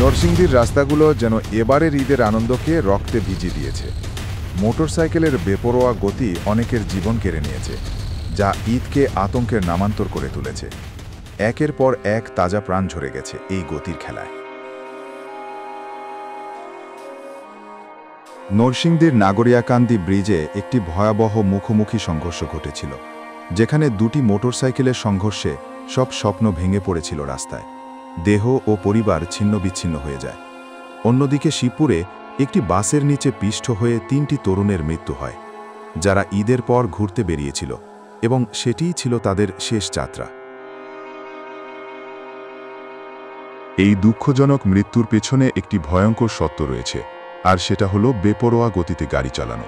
নরসিংদীর রাস্তাগুলো যেন এবারের ঈদের আনন্দকে রক্তে ভিজিয়ে দিয়েছে। মোটরসাইকেলের বেপরোয়া গতি অনেকের জীবন কেড়ে নিয়েছে, যা ঈদকে আতঙ্কের নামান্তর করে তুলেছে। একের পর এক তাজা প্রাণ ঝরে গেছে এই গতির খেলায়। নরসিংদীর নাগরিয়াকান্দি ব্রিজে একটি ভয়াবহ মুখোমুখি সংঘর্ষ ঘটেছিল, যেখানে দুটি মোটরসাইকেলের সংঘর্ষে সব স্বপ্ন ভেঙে পড়েছিল রাস্তায়। দেহ ও পরিবার ছিন্নবিচ্ছিন্ন হয়ে যায়। অন্যদিকে শিবপুরে একটি বাসের নিচে পিষ্ট হয়ে 3টি তরুণের মৃত্যু হয়, যারা ঈদের পর ঘুরতে বেরিয়েছিল এবং সেটিই ছিল তাদের শেষ যাত্রা। এই দুঃখজনক মৃত্যুর পেছনে একটি ভয়ঙ্কর সত্য রয়েছে, আর সেটা হলো বেপরোয়া গতিতে গাড়ি চালানো।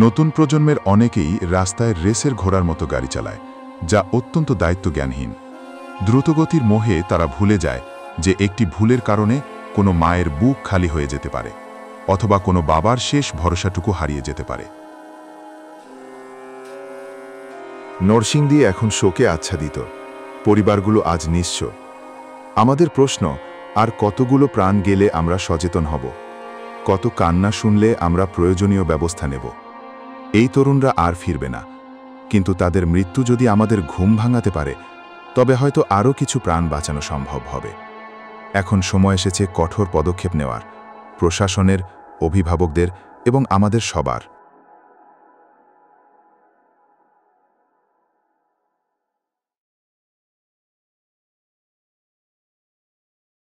নতুন প্রজন্মের অনেকেই রাস্তায় রেসের ঘোড়ার মতো গাড়ি চালায়, যা অত্যন্ত দায়িত্বজ্ঞানহীন। দ্রুতগতির মোহে তারা ভুলে যায় যে একটি ভুলের কারণে কোনো মায়ের বুক খালি হয়ে যেতে পারে, অথবা কোনো বাবার শেষ ভরসাটুকু হারিয়ে যেতে পারে। নরসিংদী এখন শোকে আচ্ছাদিত, পরিবারগুলো আজ নিঃস্ব। আমাদের প্রশ্ন, আর কতগুলো প্রাণ গেলে আমরা সচেতন হব? কত কান্না শুনলে আমরা প্রয়োজনীয় ব্যবস্থা নেব? এই তরুণরা আর ফিরবে না, কিন্তু তাদের মৃত্যু যদি আমাদের ঘুম ভাঙাতে পারে, তবে হয়তো আরও কিছু প্রাণ বাঁচানো সম্ভব হবে। এখন সময় এসেছে কঠোর পদক্ষেপ নেওয়ার, প্রশাসনের, অভিভাবকদের এবং আমাদের সবার।